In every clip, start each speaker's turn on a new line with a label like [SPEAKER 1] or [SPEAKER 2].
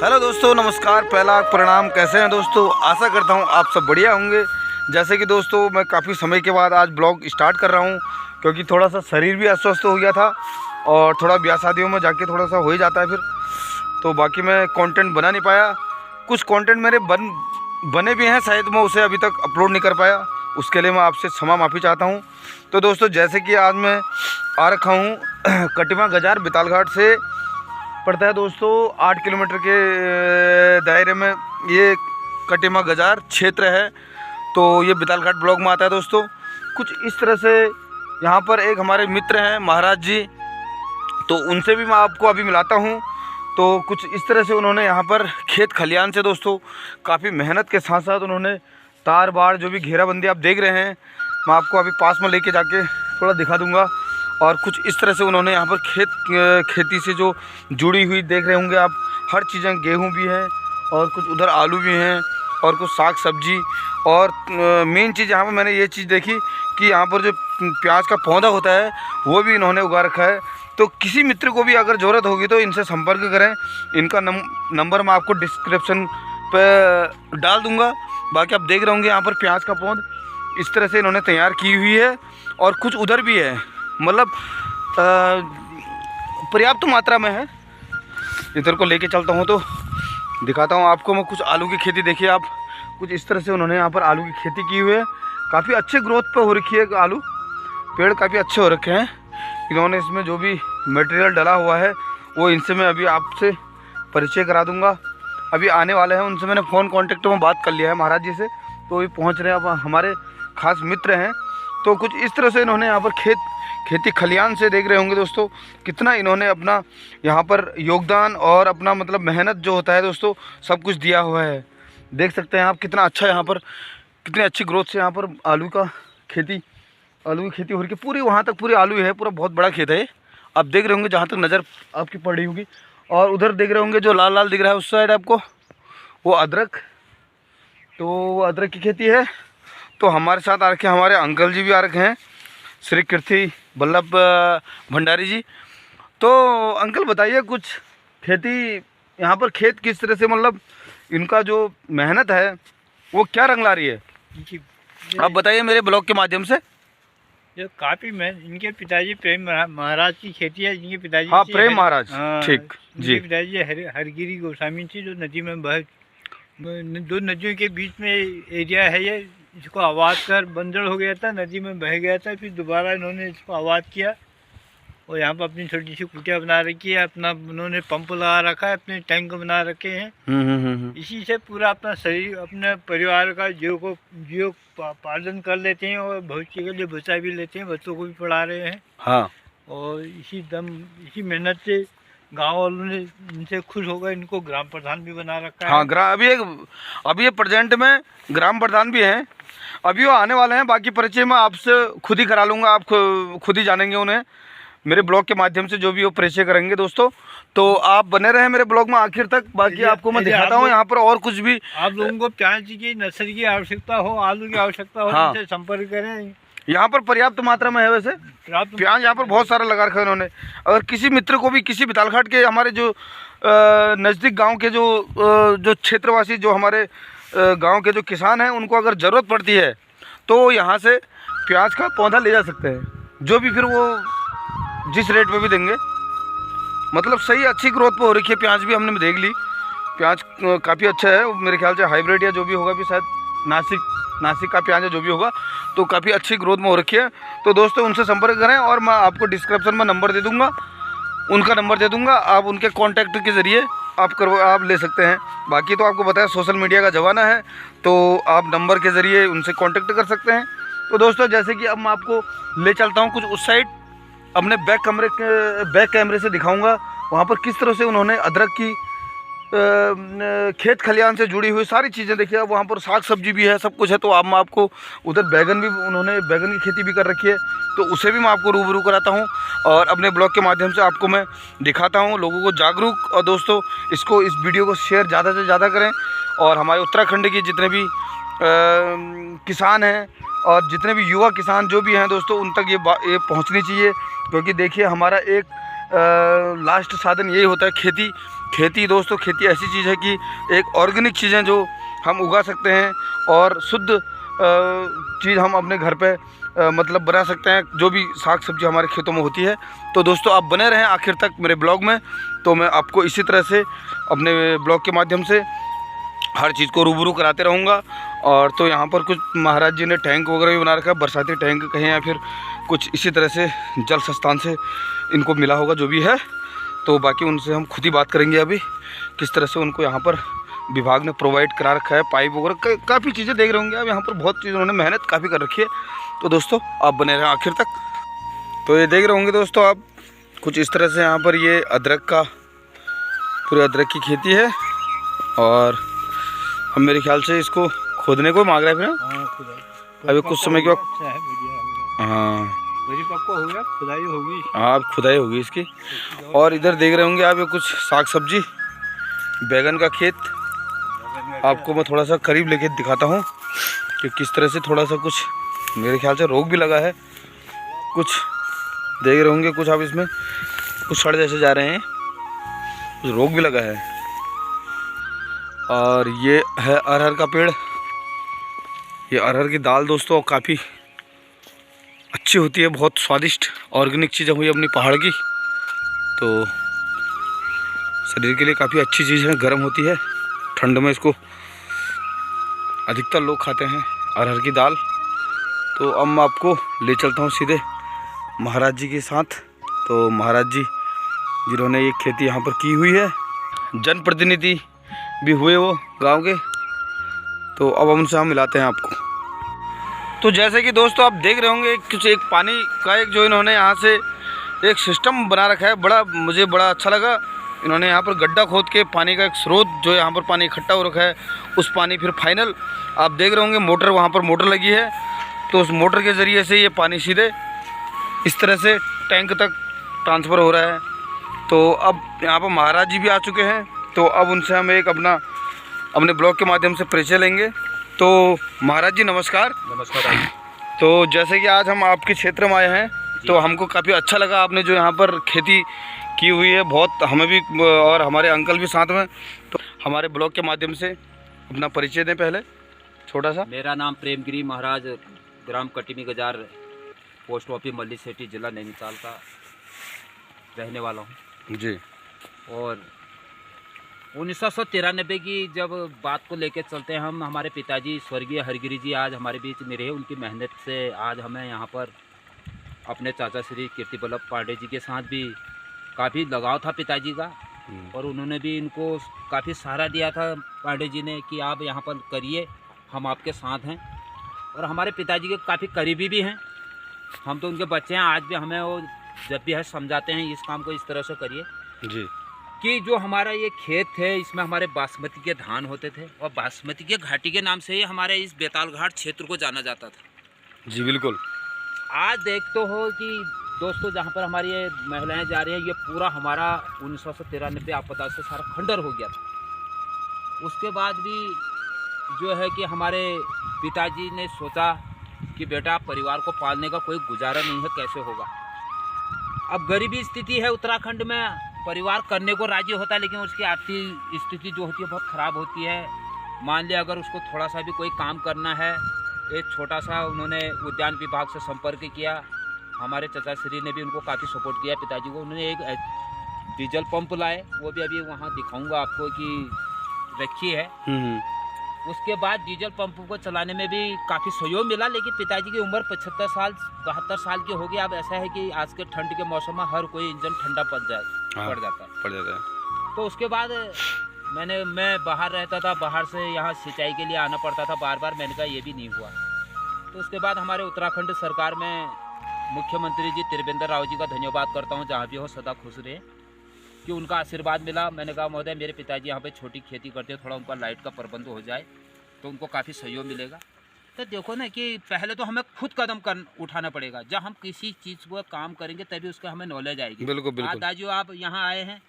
[SPEAKER 1] Hello दोस्तों, नमस्कार, पहला प्रणाम। कैसे हैं दोस्तों? आशा करता हूं आप सब बढ़िया होंगे। जैसे कि दोस्तों मैं काफ़ी समय के बाद आज ब्लॉग स्टार्ट कर रहा हूं, क्योंकि थोड़ा सा शरीर भी अस्वस्थ हो गया था और थोड़ा ब्याह शादियों में जाके थोड़ा सा हो ही जाता है फिर, तो बाकी मैं कंटेंट बना नहीं पाया। कुछ कंटेंट मेरे बने भी हैं, शायद मैं उसे अभी तक अपलोड नहीं कर पाया, उसके लिए मैं आपसे क्षमा माफ़ी चाहता हूँ। तो दोस्तों जैसे कि आज मैं आ रखा हूँ कटिमा गजार बितालघाट से पड़ता है दोस्तों 8 किलोमीटर के दायरे में ये कटिमा गजार क्षेत्र है। तो ये बितालघाट ब्लॉक में आता है दोस्तों। कुछ इस तरह से यहाँ पर एक हमारे मित्र हैं महाराज जी, तो उनसे भी मैं आपको अभी मिलाता हूँ। तो कुछ इस तरह से उन्होंने यहाँ पर खेत खलियान से दोस्तों काफ़ी मेहनत के साथ साथ उन्होंने तार बाड़ जो भी घेराबंदी आप देख रहे हैं, मैं आपको अभी पास में लेके जाके थोड़ा दिखा दूँगा। और कुछ इस तरह से उन्होंने यहाँ पर खेती से जो जुड़ी हुई देख रहे होंगे आप, हर चीज़ें, गेहूं भी हैं और कुछ उधर आलू भी हैं और कुछ साग सब्जी। और मेन चीज़ यहाँ पर मैंने ये चीज़ देखी कि यहाँ पर जो प्याज का पौधा होता है वो भी इन्होंने उगा रखा है। तो किसी मित्र को भी अगर ज़रूरत होगी तो इनसे संपर्क करें। इनका नंबर मैं आपको डिस्क्रिप्शन पर डाल दूँगा। बाकी आप देख रहे होंगे यहाँ पर प्याज का पौध इस तरह से इन्होंने तैयार की हुई है और कुछ उधर भी है, मतलब पर्याप्त मात्रा में है। इधर को लेके चलता हूँ तो दिखाता हूँ आपको मैं कुछ आलू की खेती। देखिए आप, कुछ इस तरह से उन्होंने यहाँ पर आलू की खेती की हुई है। काफ़ी अच्छे ग्रोथ पे हो रखी है, आलू पेड़ काफ़ी अच्छे हो रखे हैं। इन्होंने इसमें जो भी मटेरियल डाला हुआ है वो इनसे मैं अभी आपसे परिचय करा दूँगा। अभी आने वाले हैं, उनसे मैंने फ़ोन कॉन्टेक्ट में बात कर लिया है महाराज जी से, तो ये पहुँच रहे हैं। अब हमारे खास मित्र हैं। तो कुछ इस तरह से इन्होंने यहाँ पर खेती खलियान से देख रहे होंगे दोस्तों कितना इन्होंने अपना यहाँ पर योगदान और अपना मतलब मेहनत जो होता है दोस्तों सब कुछ दिया हुआ है। देख सकते हैं आप कितना अच्छा यहाँ पर, कितनी अच्छी ग्रोथ से यहाँ पर आलू की खेती हो रही है। पूरी वहाँ तक पूरी आलू है, पूरा बहुत बड़ा खेत है। आप देख रहे होंगे जहाँ तक नज़र आपकी पड़ रही होगी। और उधर देख रहे होंगे जो लाल लाल दिख रहा है उस साइड आपको, वो अदरक, तो वो अदरक की खेती है। तो हमारे साथ आ रखे हमारे अंकल जी भी आ रखे हैं, श्री कीर्ति वल्लभ भंडारी जी। तो अंकल बताइए कुछ खेती यहाँ पर खेत किस तरह से, मतलब इनका जो मेहनत है वो क्या रंग ला रही है, आप बताइए मेरे ब्लॉग के माध्यम से।
[SPEAKER 2] जो काफ़ी इनके पिताजी प्रेम महाराज की खेती है। इनके पिताजी,
[SPEAKER 1] हाँ प्रेम महाराज, ठीक जी।
[SPEAKER 2] इनके पिताजी हरगिरी गोस्वामी जी, जो नदी में दो नदियों के बीच में एरिया है ये। इसको आबाद कर बंजर हो गया था, नदी में बह गया था, फिर दोबारा इन्होंने इसको आबाद किया और यहाँ पर अपनी छोटी सी कुटिया बना रखी है। अपना उन्होंने पंप लगा रखा है, अपने टैंक बना रखे हैं। इसी से पूरा अपना शरीर, अपने परिवार का जीव पालन कर लेते हैं और भविष्य के लिए बचा भी लेते हैं, बच्चों को भी पढ़ा रहे हैं।
[SPEAKER 1] हाँ,
[SPEAKER 2] और इसी मेहनत से गाँव वालों ने इनसे खुश होकर इनको ग्राम प्रधान भी बना रखा है।
[SPEAKER 1] हाँ, अभी ये प्रेजेंट में ग्राम प्रधान भी हैं। अभी वो आने वाले हैं, बाकी परिचय मैं आपसे खुद ही करा लूँगा, आप खुद ही जानेंगे उन्हें मेरे ब्लॉग के माध्यम से जो भी वो परिचय करेंगे दोस्तों। तो आप बने रहे मेरे ब्लॉग में आखिर तक। बाकी आपको मैं दिखाता हूँ यहाँ पर और कुछ भी।
[SPEAKER 2] आप लोगों को प्याज की नर्सरी की आवश्यकता हो, आलू की आवश्यकता हो,
[SPEAKER 1] हाँ,
[SPEAKER 2] इनसे संपर्क करें।
[SPEAKER 1] यहाँ पर पर्याप्त मात्रा में है। वैसे प्याज यहाँ पर बहुत सारा लगा रखा है इन्होंने। अगर किसी मित्र को भी, किसी बितालघाट के हमारे जो नज़दीक गांव के जो क्षेत्रवासी, जो हमारे गांव के जो किसान हैं, उनको अगर ज़रूरत पड़ती है तो यहाँ से प्याज का पौधा ले जा सकते हैं, जो भी फिर वो जिस रेट पे भी देंगे। मतलब सही अच्छी ग्रोथ पे हो रखी है प्याज भी, हमने देख ली। प्याज काफ़ी अच्छा है, मेरे ख्याल से हाइब्रिड या जो भी होगा भी, शायद नासिक का प्याज है जो भी होगा, तो काफ़ी अच्छी ग्रोथ में हो रखी है। तो दोस्तों उनसे संपर्क करें और मैं आपको डिस्क्रिप्शन में नंबर दे दूँगा, उनका नंबर दे दूँगा। आप उनके कॉन्टैक्ट के ज़रिए आप ले सकते हैं। बाकी तो आपको बताया सोशल मीडिया का ज़माना है, तो आप नंबर के ज़रिए उनसे कॉन्टैक्ट कर सकते हैं। तो दोस्तों जैसे कि अब मैं आपको ले चलता हूँ कुछ उस साइड, अपने बैक कैमरे से दिखाऊंगा वहाँ पर किस तरह से उन्होंने अदरक की खेत खलियान से जुड़ी हुई सारी चीज़ें देखिए। अब वहाँ पर साग सब्जी भी है, सब कुछ है। तो अब मैं आपको उधर उन्होंने बैगन की खेती भी कर रखी है, तो उसे भी मैं आपको रूबरू कराता हूँ और अपने ब्लॉग के माध्यम से आपको मैं दिखाता हूँ, लोगों को जागरूक। और दोस्तों इस वीडियो को शेयर ज़्यादा से ज़्यादा करें और हमारे उत्तराखंड के जितने भी किसान हैं और जितने भी युवा किसान जो भी हैं दोस्तों, उन तक ये पहुंचनी चाहिए। क्योंकि देखिए हमारा एक लास्ट साधन यही होता है खेती। खेती दोस्तों, खेती ऐसी चीज़ है कि एक ऑर्गेनिक चीज़ें जो हम उगा सकते हैं और शुद्ध चीज़ हम अपने घर पे मतलब बना सकते हैं, जो भी साग सब्जी हमारे खेतों में होती है। तो दोस्तों आप बने रहें आखिर तक मेरे ब्लॉग में, तो मैं आपको इसी तरह से अपने ब्लॉग के माध्यम से हर चीज़ को रूबरू कराते रहूँगा। और तो यहाँ पर कुछ महाराज जी ने टैंक वगैरह भी बना रखा है, बरसाती टैंक कहें या फिर कुछ इसी तरह से जल संस्थान से इनको मिला होगा जो भी है। तो बाकी उनसे हम खुद ही बात करेंगे अभी किस तरह से उनको यहाँ पर विभाग ने प्रोवाइड करा रखा है, पाइप वगैरह काफ़ी चीज़ें देख रहे होंगे आप। यहाँ पर बहुत चीज़ उन्होंने मेहनत काफ़ी कर रखी है। तो दोस्तों आप बने रहें आखिर तक। तो ये देख रहे होंगे दोस्तों आप, कुछ इस तरह से यहाँ पर ये अदरक का, पूरे अदरक की खेती है। और हम मेरे ख्याल से इसको खोदने को मांग रहे हैं फिर अभी कुछ समय के बाद। हाँ
[SPEAKER 2] परिपक्व हो गया, खुदाई होगी।
[SPEAKER 1] हाँ अब खुदाई होगी इसकी। और इधर देख रहे होंगे आप ये कुछ साग सब्जी, बैगन का खेत। आपको मैं थोड़ा सा करीब लेके दिखाता हूँ कि किस तरह से थोड़ा सा कुछ मेरे ख्याल से रोग भी लगा है। कुछ देख रहे होंगे, कुछ आप इसमें कुछ सड़ जैसे जा रहे हैं, कुछ रोग भी लगा है। और ये है अरहर का पेड़। ये अरहर की दाल दोस्तों काफ़ी अच्छी होती है, बहुत स्वादिष्ट ऑर्गेनिक चीज़ें हुई अपनी पहाड़ की। तो शरीर के लिए काफ़ी अच्छी चीज़ है, गर्म होती है, ठंड में इसको अधिकतर लोग खाते हैं अरहर की दाल। तो अब मैं आपको ले चलता हूँ सीधे महाराज जी के साथ। तो महाराज जी जिन्होंने ये खेती यहाँ पर की हुई है, जनप्रतिनिधि भी हुए वो गांव के। तो अब उनसे हम मिलाते हैं आपको। तो जैसे कि दोस्तों आप देख रहे होंगे कुछ एक पानी का एक जो इन्होंने यहाँ से एक सिस्टम बना रखा है, मुझे बड़ा अच्छा लगा। इन्होंने यहाँ पर गड्ढा खोद के पानी का एक स्रोत जो यहाँ पर पानी इकट्ठा हो रखा है, उस पानी फिर फाइनल आप देख रहे होंगे मोटर, वहाँ पर मोटर लगी है। तो उस मोटर के ज़रिए से ये पानी सीधे इस तरह से टैंक तक ट्रांसफ़र हो रहा है। तो अब यहाँ पर महाराज जी भी आ चुके हैं। तो अब उनसे हम एक अपने ब्लॉग के माध्यम से परिचय लेंगे। तो महाराज जी नमस्कार।
[SPEAKER 3] नमस्कार।
[SPEAKER 1] तो जैसे कि आज हम आपके क्षेत्र में आए हैं, तो हमको काफ़ी अच्छा लगा आपने जो यहाँ पर खेती की हुई है, बहुत हमें भी और हमारे अंकल भी साथ में। तो हमारे ब्लॉग के माध्यम से अपना परिचय दें पहले छोटा सा।
[SPEAKER 3] मेरा नाम प्रेमगिरी महाराज, ग्राम कटिमी गजार, पोस्ट ऑफिस मल्ली सेठी, जिला नैनीताल का रहने वाला हूँ
[SPEAKER 1] जी।
[SPEAKER 3] और 1993 की जब बात को लेकर चलते हैं हम, हमारे पिताजी स्वर्गीय हरगिरी जी आज हमारे बीच में रहे। उनकी मेहनत से आज हमें यहाँ पर अपने चाचा श्री कीर्ति बल्लभ पांडे जी के साथ भी काफ़ी लगाव था पिताजी का। और उन्होंने भी इनको काफ़ी सहारा दिया था पांडे जी ने कि आप यहाँ पर करिए, हम आपके साथ हैं। और हमारे पिताजी के काफ़ी करीबी भी हैं, हम तो उनके बच्चे हैं। आज भी हमें वो जब भी है समझाते हैं इस काम को इस तरह से करिए
[SPEAKER 1] जी।
[SPEAKER 3] कि जो हमारा ये खेत है इसमें हमारे बासमती के धान होते थे और बासमती के घाटी के नाम से ही हमारे इस बेताल घाट क्षेत्र को जाना जाता था।
[SPEAKER 1] जी बिल्कुल।
[SPEAKER 3] आज देखते हो कि दोस्तों जहाँ पर हमारी ये महिलाएं जा रही हैं, ये पूरा हमारा 1993 आपदा से सारा खंडर हो गया था। उसके बाद भी जो है कि हमारे पिताजी ने सोचा कि बेटा परिवार को पालने का कोई गुजारा नहीं है, कैसे होगा। अब गरीबी स्थिति है उत्तराखंड में, परिवार करने को राजी होता है लेकिन उसकी आर्थिक स्थिति जो होती है बहुत ख़राब होती है। मान लिया अगर उसको थोड़ा सा भी कोई काम करना है, एक छोटा सा उन्होंने उद्यान विभाग से संपर्क किया, हमारे चाचा श्री ने भी उनको काफ़ी सपोर्ट किया पिताजी को। उन्होंने एक डीजल पंप लाए, वो भी अभी वहाँ दिखाऊंगा आपको कि रखी है। उसके बाद डीजल पंप को चलाने में भी काफ़ी सहयोग मिला, लेकिन पिताजी की उम्र 75 साल 72 साल की हो गई। अब ऐसा है कि आज के ठंड के मौसम में हर कोई इंजन ठंडा पड़ जाता है। तो उसके बाद मैं बाहर रहता था, बाहर से यहाँ सिंचाई के लिए आना पड़ता था बार बार। मैंने कहा ये भी नहीं हुआ। तो उसके बाद हमारे उत्तराखंड सरकार में मुख्यमंत्री जी त्रिवेंद्र राव जी का धन्यवाद करता हूँ, जहाँ भी हो सदा खुश रहे, कि उनका आशीर्वाद मिला। मैंने कहा महोदय मेरे पिताजी यहाँ पे छोटी खेती करते हैं, थोड़ा उनका लाइट का प्रबंध हो जाए तो उनको काफ़ी सहयोग मिलेगा। तो देखो ना कि पहले तो हमें खुद कदम उठाना पड़ेगा। जब हम किसी चीज़ को काम करेंगे तभी उसका हमें नॉलेज आएगी।
[SPEAKER 1] बिल्कुल बिल्कुल।
[SPEAKER 3] दादाजी आप यहाँ आए हैं,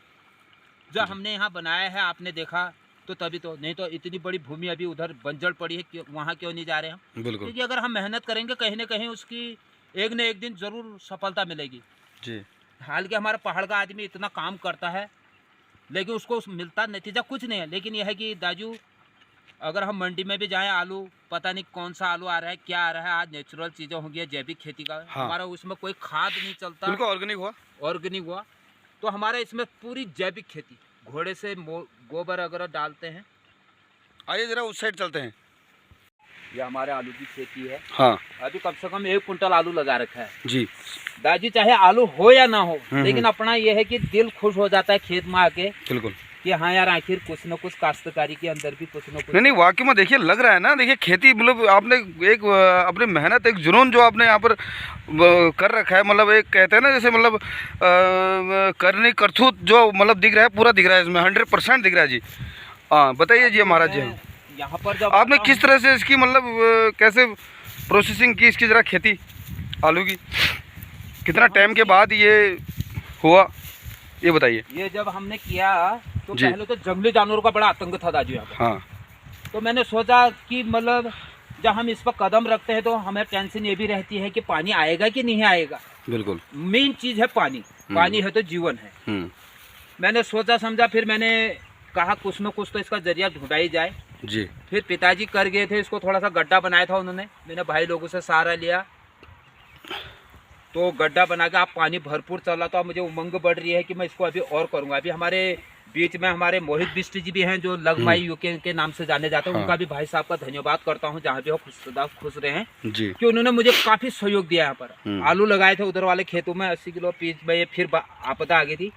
[SPEAKER 3] जब हमने यहाँ बनाया है आपने देखा तो तभी तो, नहीं तो इतनी बड़ी भूमि अभी उधर बंजर पड़ी है, वहाँ क्यों नहीं जा रहे हम।
[SPEAKER 1] बिल्कुल।
[SPEAKER 3] क्योंकि अगर हम मेहनत करेंगे कहीं ना कहीं उसकी एक न एक दिन ज़रूर सफलता मिलेगी।
[SPEAKER 1] जी
[SPEAKER 3] हालांकि हमारा पहाड़ का आदमी इतना काम करता है लेकिन उसको मिलता नतीजा कुछ नहीं है। लेकिन यह है कि दाजू अगर हम मंडी में भी जाएं, आलू पता नहीं कौन सा आलू आ रहा है, क्या आ रहा है, आज नेचुरल चीज़ें होंगी, जैविक खेती का हमारा उसमें कोई खाद नहीं चलता,
[SPEAKER 1] बिल्कुल ऑर्गेनिक हुआ।
[SPEAKER 3] तो हमारे इसमें पूरी जैविक खेती, घोड़े से गोबर वगैरह डालते हैं।
[SPEAKER 1] आइए जरा उस साइड चलते हैं।
[SPEAKER 3] ये हमारे आलू की खेती है।
[SPEAKER 1] हाँ,
[SPEAKER 3] अभी कम से कम 1 कुंटल आलू लगा रखा है
[SPEAKER 1] जी।
[SPEAKER 3] दाजू, चाहे आलू हो या ना हो, लेकिन अपना ये है कि दिल खुश हो जाता है खेत में आके,
[SPEAKER 1] बिल्कुल
[SPEAKER 3] कि हाँ यार आखिर कुछ न कुछ काश्तकारी के अंदर भी कुछ न कुछ।
[SPEAKER 1] नहीं वाकई में देखिए लग रहा है ना, देखिए खेती मतलब आपने एक अपनी मेहनत, एक जुनून जो आपने यहाँ पर कर रखा है, मतलब एक कहते हैं ना जैसे मतलब करनी करतूत जो मतलब दिख रहा है, पूरा दिख रहा है इसमें, 100% दिख रहा है जी। हाँ बताइए जी महाराज जी,
[SPEAKER 3] यहाँ पर जब
[SPEAKER 1] आपने किस तरह से इसकी मतलब कैसे प्रोसेसिंग की इसकी, जरा खेती आलू की कितना टाइम के बाद ये हुआ ये बताइए।
[SPEAKER 3] ये जब हमने किया तो पहले तो जंगली जानवरों का बड़ा आतंक था दाजू यहाँ पर।
[SPEAKER 1] हाँ, तो
[SPEAKER 3] मैंने सोचा कि मतलब जब हम इस पर कदम रखते हैं तो हमें टेंशन ये भी रहती है कि पानी आएगा कि नहीं आएगा।
[SPEAKER 1] बिल्कुल
[SPEAKER 3] मेन चीज़ है पानी, पानी है तो जीवन है। मैंने सोचा समझा, फिर मैंने कहा कुछ न कुछ तो इसका जरिया ढूंढाई जाए
[SPEAKER 1] जी।
[SPEAKER 3] फिर पिताजी कर गए थे, इसको थोड़ा सा गड्ढा बनाया था उन्होंने, मैंने भाई लोगों से सहारा लिया, तो गड्ढा बना के आप पानी भरपूर चला, तो अब मुझे उमंग बढ़ रही है कि मैं इसको अभी और करूँगा। अभी हमारे बीच में हमारे मोहित बिष्ट जी भी हैं जो लगमाई यूके के नाम से जाने जाते हैं। हाँ। उनका भी भाई साहब का धन्यवाद करता हूँ, जहाँ भी वो खुश रहे हैं जी, कि उन्होंने मुझे काफ़ी सहयोग दिया। यहाँ पर आलू लगाए थे उधर वाले खेतों में 80 किलो पीस में, फिर आपदा आ गई थी,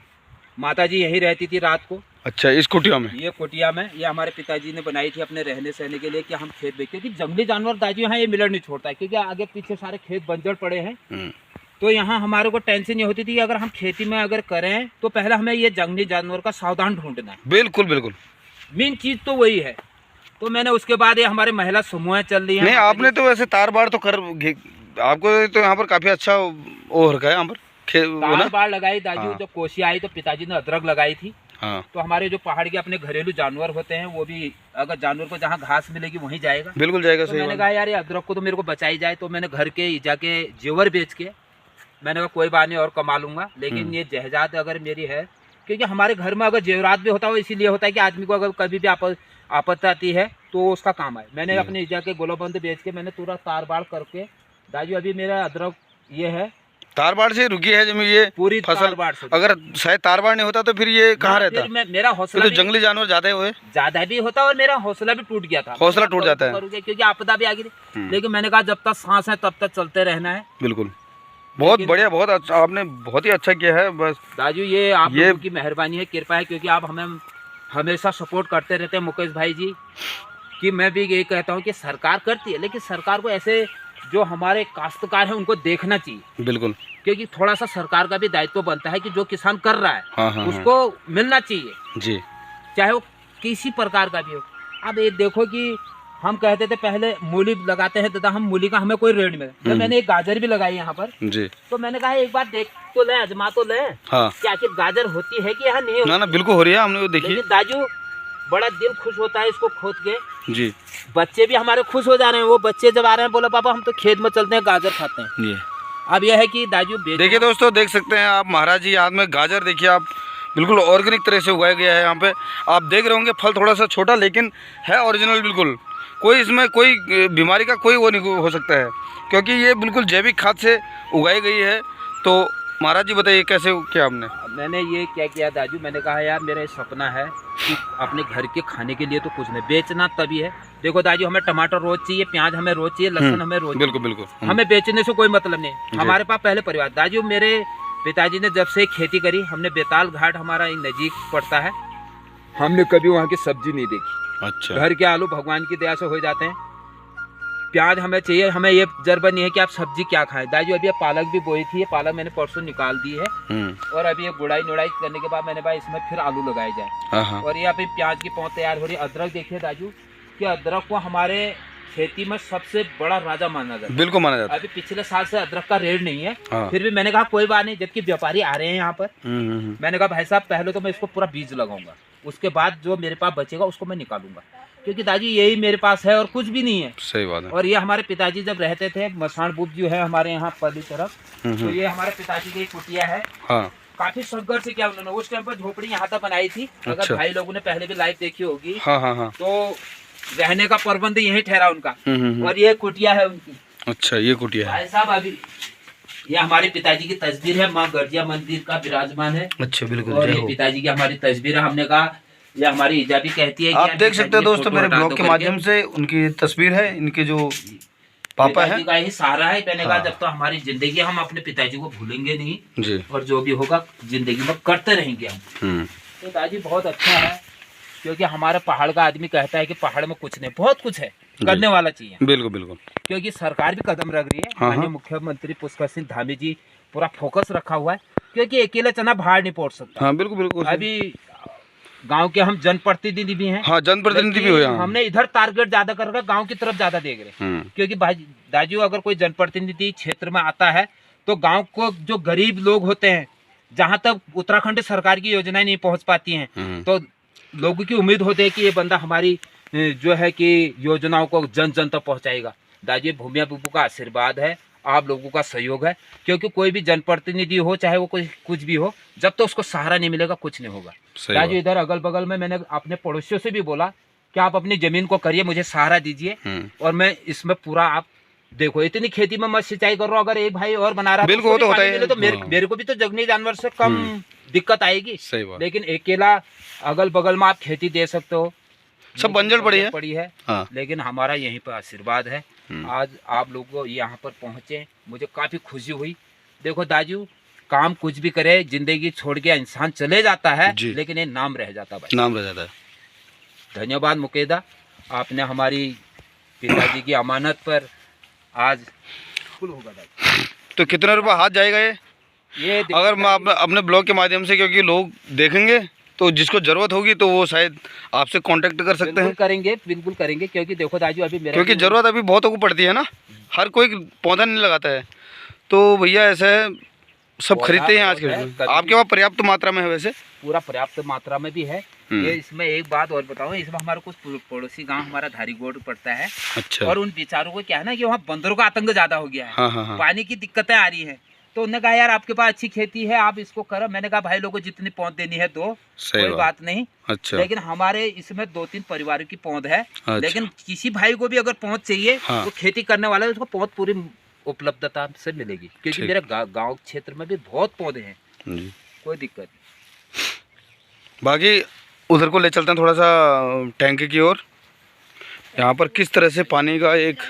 [SPEAKER 3] माता जी यहीं रहती थी रात को।
[SPEAKER 1] अच्छा, इस कुटिया में?
[SPEAKER 3] ये कुटिया में, ये हमारे पिताजी ने बनाई थी अपने रहने सहने के लिए कि हम खेत बेचते, क्योंकि जंगली जानवर दाजू यहाँ ये मिलड़ नहीं छोड़ता है, क्योंकि आगे पीछे सारे खेत बंजर पड़े हैं। तो यहाँ हमारे को टेंशन ये होती थी कि अगर हम खेती में अगर करें तो पहले हमें ये जंगली जानवर का सावधान ढूंढना है।
[SPEAKER 1] बिल्कुल बिल्कुल, मेन
[SPEAKER 3] चीज तो वही है। तो मैंने उसके बाद ये हमारे महिला समूह चल रही है।
[SPEAKER 1] नहीं आपने तो वैसे तार बाड़ तो कर, आपको तो यहाँ पर काफी अच्छा वो रखा है यहाँ पर
[SPEAKER 3] तार बाड़ लगाई दाजू। जब कोशी आई तो पिताजी ने अदरक लगाई थी।
[SPEAKER 1] हाँ।
[SPEAKER 3] तो हमारे जो पहाड़ के अपने घरेलू जानवर होते हैं वो भी, अगर जानवर को जहाँ घास मिलेगी वहीं जाएगा।
[SPEAKER 1] बिल्कुल जाएगा।
[SPEAKER 3] तो मैंने कहा यार ये अदरक को तो मेरे को बचाई जाए, तो मैंने घर के जाके जेवर बेच के मैंने कहा कोई बात नहीं और कमा लूंगा, लेकिन ये जहजात अगर मेरी है, क्योंकि हमारे घर में अगर जेवरात भी होता है इसीलिए होता है कि आदमी को अगर कभी भी आपत्ति आती है तो उसका काम आए। मैंने अपने जाके गोलाबंद बेच के मैंने पूरा तार बाड़ करके दाजू, अभी मेरा अदरक ये है
[SPEAKER 1] तार बाड़ से रुकी है जमीन, ये
[SPEAKER 3] पूरी
[SPEAKER 1] फसल बाड़ से। अगर शायद तार बाड़ नहीं होता तो फिर ये कहाँ रहता?
[SPEAKER 3] मेरा हौसला
[SPEAKER 1] तो जंगली जानवर ज्यादा
[SPEAKER 3] भी होता और मेरा हौसला भी टूट गया था।
[SPEAKER 1] हौसला टूट जाता है
[SPEAKER 3] क्योंकि आपदा भी आ गई थी। लेकिन मैंने कहा जब तक सांस है तब तक चलते रहना है।
[SPEAKER 1] बिल्कुल, बहुत बढ़िया, बहुत अच्छा, आपने बहुत ही अच्छा किया है। बस
[SPEAKER 3] दाजू ये आप लोगों की मेहरबानी है, कृपा है, क्योंकि आप हमें हमेशा सपोर्ट करते रहते हैं मुकेश भाई जी। कि मैं भी यही कहता हूँ कि सरकार करती है, लेकिन सरकार को ऐसे जो हमारे काश्तकार हैं उनको देखना चाहिए।
[SPEAKER 1] बिल्कुल,
[SPEAKER 3] क्योंकि थोड़ा सा सरकार का भी दायित्व बनता है कि जो किसान कर रहा है हाँ, उसको मिलना चाहिए जी, चाहे वो किसी प्रकार का भी हो। अब ये देखो कि हम कहते थे पहले मूली लगाते हैं तथा हम मूली का हमें कोई रेट मिले, तो मैंने एक गाजर भी लगाई यहाँ पर जी। तो मैंने कहा एक बार देख तो ले, आजमा तो ले हाँ। कि आखिर गाजर होती है कि यहाँ नहीं होती।
[SPEAKER 1] ना बिल्कुल हो रही है, हमने वो देखी।
[SPEAKER 3] दाजू बड़ा दिल खुश होता है इसको खोद के जी। बच्चे भी हमारे खुश हो जा रहे हैं, वो बच्चे जब आ रहे हैं बोला पापा हम तो खेत में चलते हैं गाजर खाते हैं ये। अब यह है कि दाजू
[SPEAKER 1] देखिए दोस्तों, देख सकते हैं आप महाराज जी हाथ में गाजर, देखिए आप बिल्कुल ऑर्गेनिक तरह से उगाया गया है। यहाँ पे आप देख रहे होंगे फल थोड़ा सा छोटा लेकिन है ओरिजिनल, बिल्कुल कोई इसमें कोई बीमारी का कोई वो नहीं हो सकता है, क्योंकि ये बिल्कुल जैविक खाद से उगाई गई है। तो महाराज जी बताइए कैसे क्या आपने?
[SPEAKER 3] मैंने ये क्या किया दाजू, मैंने कहा यार मेरा सपना है कि अपने घर के खाने के लिए तो कुछ नहीं, बेचना तभी है। देखो दाजू हमें टमाटर रोज चाहिए, प्याज हमें रोज चाहिए, लहसुन हमें रोज,
[SPEAKER 1] बिल्कुल बिल्कुल,
[SPEAKER 3] हमें बेचने से कोई मतलब नहीं। हमारे पास पहले परिवार दाजू, मेरे पिताजी ने जब से खेती करी, हमने बेताल घाट हमारा नज़दीक पड़ता है, हमने कभी वहाँ की सब्जी नहीं देखी। अच्छा, घर के आलू भगवान की दया से हो जाते हैं। प्याज हमें चाहिए, हमें ये जरूरत नहीं है कि आप सब्जी क्या खाएं। दाजू अभी पालक भी बोई थी, ये पालक मैंने परसों निकाल दी है, और अभी ये गुड़ाई नुड़ाई करने के बाद मैंने भाई इसमें फिर आलू लगाए जाए। और ये अभी प्याज की पौध तैयार हो रही है। अदरक देखिए दाजू कि अदरक को हमारे खेती में सबसे बड़ा राजा माना जाता है।
[SPEAKER 1] बिल्कुल माना जाता है।
[SPEAKER 3] अभी पिछले साल से अदरक का रेट नहीं है,
[SPEAKER 1] हाँ।
[SPEAKER 3] फिर भी मैंने कहा कोई बात नहीं, जबकि व्यापारी आ रहे हैं यहाँ पर। मैंने कहा भाई साहब पहले तो मैं इसको पूरा बीज लगाऊंगा, उसके बाद जो मेरे पास बचेगा उसको मैं निकालूंगा, क्योंकि दादी यही मेरे पास है और कुछ भी नहीं है।
[SPEAKER 1] सही बात है।
[SPEAKER 3] और ये हमारे पिताजी जब रहते थे, मसान बुब जो है हमारे यहाँ पल्ली तरफ, तो ये हमारे पिताजी की कुटिया है।
[SPEAKER 1] हाँ।
[SPEAKER 3] काफी संघर्ष किया उन्होंने, उस टाइम पर झोपड़ी यहाँ तक बनाई थी।
[SPEAKER 1] अच्छा।
[SPEAKER 3] अगर भाई लोगों ने पहले भी लाइव देखी होगी,
[SPEAKER 1] हाँ हाँ हाँ।
[SPEAKER 3] तो रहने का प्रबंध यही ठहरा उनका। और ये कुटिया है उनकी।
[SPEAKER 1] अच्छा, ये कुटिया है।
[SPEAKER 3] भाई साहब अभी ये हमारे पिताजी की तस्वीर है, माँ गर्जिया मंदिर का विराजमान है।
[SPEAKER 1] अच्छा, बिल्कुल।
[SPEAKER 3] और ये पिताजी की हमारी तस्वीर है। हमने कहा ये हमारी ईजा भी कहती है कि
[SPEAKER 1] आप देख सकते हो दोस्तों, मेरे ब्लॉग के माध्यम से उनकी तस्वीर है, इनके जो पापा है
[SPEAKER 3] का ही सहारा है। मैंने कहा जब तो हमारी जिंदगी, हम अपने पिताजी को भूलेंगे नहीं
[SPEAKER 1] जी,
[SPEAKER 3] और जो भी होगा जिंदगी में करते रहेंगे हम। तो दादी बहुत अच्छा है, क्योंकि हमारे पहाड़ का आदमी कहता है कि पहाड़ में कुछ नहीं, बहुत कुछ है करने वाला चाहिए।
[SPEAKER 1] बिल्कुल बिल्कुल।
[SPEAKER 3] क्योंकि सरकार भी कदम रख रही है।
[SPEAKER 1] हाँ,
[SPEAKER 3] माननीय मुख्यमंत्री पुष्कर सिंह धामी जी पूरा फोकस रखा हुआ है, क्योंकि अकेले चना बाहर नहीं पहुंच सकता।
[SPEAKER 1] हाँ बिल्कुल बिल्कुल।
[SPEAKER 3] अभी गांव के हम जनप्रतिनिधि भी हैं।
[SPEAKER 1] हाँ, जनप्रतिनिधि भी हो यहाँ।
[SPEAKER 3] हमने इधर टारगेट ज्यादा कर गांव की तरफ ज्यादा देख रहे हैं, क्योंकि भाई दाजू अगर कोई जनप्रतिनिधि क्षेत्र में आता है तो गांव को जो गरीब लोग होते हैं, जहां तक उत्तराखंड सरकार की योजनाएं नहीं पहुंच पाती हैं, तो लोगों की उम्मीद होती है कि ये बंदा हमारी जो है कि योजनाओं को जन जन तक पहुंचाएगा। दाजू भूमिया बुब्बू का आशीर्वाद है, आप लोगों का सहयोग है, क्योंकि कोई भी जनप्रतिनिधि हो, चाहे वो कोई कुछ भी हो, जब तक तो उसको सहारा नहीं मिलेगा कुछ नहीं होगा। दाजू इधर अगल बगल में मैंने अपने पड़ोसियों से भी बोला कि आप अपनी जमीन को करिए, मुझे सहारा दीजिए, और मैं इसमें पूरा, आप देखो इतनी खेती में मत सिंचाई कर रहा हूँ, अगर एक भाई और बना रहा है
[SPEAKER 1] बिल्कुल तो होता है,
[SPEAKER 3] तो मेरे को भी तो जंगली जानवर से कम दिक्कत आएगी।
[SPEAKER 1] सही बात।
[SPEAKER 3] लेकिन अकेला अगल बगल में आप खेती दे सकते हो,
[SPEAKER 1] सब बंजर पड़ी है। हाँ।
[SPEAKER 3] लेकिन हमारा यहीं पर आशीर्वाद है। आज आप लोग यहाँ पर पहुँचे, मुझे काफी खुशी हुई। देखो दाजू, काम कुछ भी करे, जिंदगी छोड़ के इंसान चले जाता है, लेकिन ये नाम रह जाता है,
[SPEAKER 1] नाम रह जाता है।
[SPEAKER 3] धन्यवाद मुकेदा, आपने हमारी पिताजी की अमानत पर आज फुल होगा दाजू।
[SPEAKER 1] तो कितना रुपया हाथ जाएगा ये अगर मैं अपने ब्लॉग के माध्यम से, क्योंकि लोग देखेंगे तो जिसको जरूरत होगी तो वो शायद आपसे कांटेक्ट कर सकते हैं।
[SPEAKER 3] बिल्कुल करेंगे, क्योंकि देखो दाजू अभी मेरा,
[SPEAKER 1] क्योंकि ज़रूरत अभी बहुतों को पड़ती है ना, हर कोई पौधा नहीं लगाता है, तो भैया ऐसा है सब खरीदते हैं आज के दिन। आपके पास पर्याप्त मात्रा में है? वैसे
[SPEAKER 3] पूरा पर्याप्त मात्रा में भी है। ये इसमें एक बात और बताऊं, इसमें हमारा कुछ पड़ोसी गांव हमारा धारीगोड़ पड़ता है।
[SPEAKER 1] अच्छा।
[SPEAKER 3] और उन बेचारों को क्या है ना कि वहाँ बंदरों का आतंक ज्यादा हो गया है।
[SPEAKER 1] हाँ।
[SPEAKER 3] पानी की दिक्कतें आ रही है, तो उन्होंने कहा यार आपके पास अच्छी खेती है, आप इसको करो। मैंने कहा भाई लोगों को जितनी पौध देनी है दो, कोई बात नहीं।
[SPEAKER 1] अच्छा।
[SPEAKER 3] लेकिन हमारे इसमें 2-3 परिवारों की पौध है। अच्छा। लेकिन किसी भाई को भी अगर पौध चाहिए, तो खेती करने वाला है, उसको पौध पूरी उपलब्धता से मिलेगी, क्योंकि मेरे गांव क्षेत्र में भी बहुत पौधे हैं, कोई दिक्कत नहीं।
[SPEAKER 1] बाकी उधर को ले चलते हैं थोड़ा सा टैंक की ओर। यहाँ पर किस तरह से पानी का एक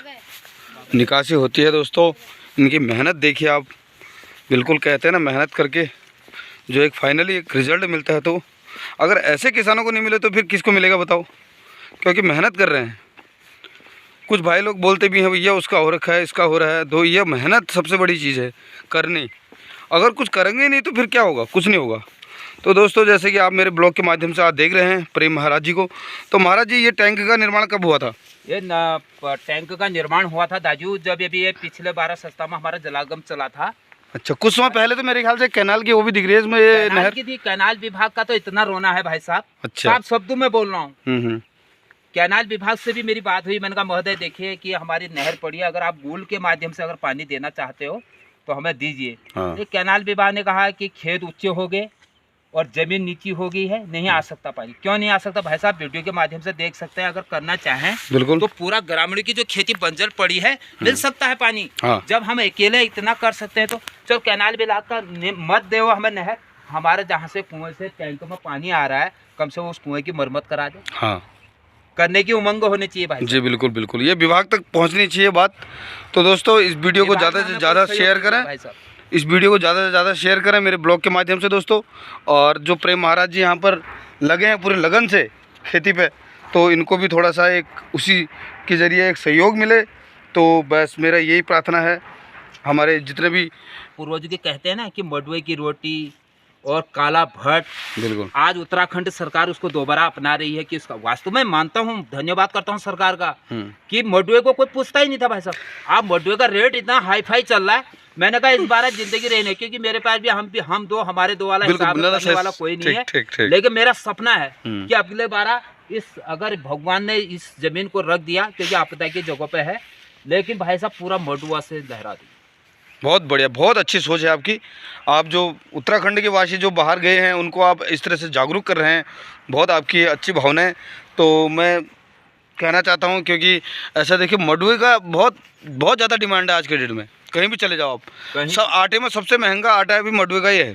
[SPEAKER 1] निकासी होती है दोस्तों, इनकी मेहनत देखिए आप। बिल्कुल कहते हैं ना, मेहनत करके जो एक फाइनली एक रिजल्ट मिलता है, तो अगर ऐसे किसानों को नहीं मिले तो फिर किसको मिलेगा बताओ, क्योंकि मेहनत कर रहे हैं। कुछ भाई लोग बोलते भी हैं भैया उसका हो रखा है, इसका हो रहा है, तो ये मेहनत सबसे बड़ी चीज़ है करनी। अगर कुछ करेंगे नहीं तो फिर क्या होगा, कुछ नहीं होगा। तो दोस्तों जैसे कि आप मेरे ब्लॉग के माध्यम से आप देख रहे हैं प्रेम महाराज जी को, तो महाराज जी ये टैंक का निर्माण कब हुआ था?
[SPEAKER 3] ये टैंक का निर्माण हुआ था दाजू जब ये पिछले 12 सप्ताह में हमारा जलागम चला था।
[SPEAKER 1] अच्छा, कुछ समय पहले तो मेरे ख्याल से कैनाल की वो भी दिख रही है इसमें, ये नहर
[SPEAKER 3] की थी। कैनाल विभाग का तो इतना रोना है भाई साहब।
[SPEAKER 1] अच्छा।
[SPEAKER 3] आप शब्दों में बोल रहा हूँ। कैनाल विभाग से भी मेरी बात हुई, मैंने कहा महोदय देखिए कि हमारी नहर पड़ी है, अगर आप गूल के माध्यम से अगर पानी देना चाहते हो तो हमें दीजिए। हाँ। कैनाल विभाग ने कहा कि खेत ऊंचे हो गए और जमीन नीची हो गई है, नहीं आ सकता पानी। क्यों नहीं आ सकता भाई साहब, वीडियो के माध्यम से देख सकते हैं, अगर करना चाहें बिल्कुल तो पूरा ग्रामीण की जो खेती बंजर पड़ी है मिल सकता है पानी। हाँ। जब हम अकेले इतना कर सकते हैं तो चलो कैनाल विभाग का मत दो हमें नहर, हमारे जहाँ से कुएं से टैंक में पानी आ रहा है, कम से कम उस कुएं की मरम्मत करा दे। हाँ, करने की उमंग होनी चाहिए भाई
[SPEAKER 1] जी। बिल्कुल बिल्कुल, ये विभाग तक पहुँचनी चाहिए बात। तो दोस्तों इस वीडियो को ज़्यादा से ज़्यादा शेयर करें, इस वीडियो को ज़्यादा से ज़्यादा शेयर करें मेरे ब्लॉग के माध्यम से दोस्तों। और जो प्रेम महाराज जी यहाँ पर लगे हैं पूरे लगन से खेती पे, तो इनको भी थोड़ा सा एक उसी के ज़रिए एक सहयोग मिले, तो बस मेरा यही प्रार्थना है। हमारे जितने भी
[SPEAKER 3] पूर्वज के कहते हैं ना कि मडुए की रोटी और काला भट्ट,
[SPEAKER 1] बिल्कुल
[SPEAKER 3] आज उत्तराखंड सरकार उसको दोबारा अपना रही है कि उसका वास्तव में मानता हूँ, धन्यवाद करता हूँ सरकार का कि मडुए को कोई पूछता ही नहीं था भाई साहब। आप मडुए का रेट इतना हाई फाई चल रहा है, मैंने कहा इस बार जिंदगी रहने, क्योंकि मेरे पास भी हम दो हमारे दो वाला हिसाब करने वाला कोई नहीं है, लेकिन मेरा सपना है कि अगले बार इस अगर भगवान ने इस जमीन को रख दिया, क्योंकि आपदा की जगह पे है, लेकिन भाई साहब पूरा मडुआ से लहरा दी।
[SPEAKER 1] बहुत बढ़िया, बहुत अच्छी सोच है आपकी। आप जो उत्तराखंड के वासी जो बाहर गए हैं उनको आप इस तरह से जागरूक कर रहे हैं, बहुत आपकी अच्छी भावना है। तो मैं कहना चाहता हूं, क्योंकि ऐसा देखिए मडुए का बहुत ज़्यादा डिमांड है आज के डेट में, कहीं भी चले जाओ आप, सब आटे में सबसे महंगा आटा भी मडुए का ही है।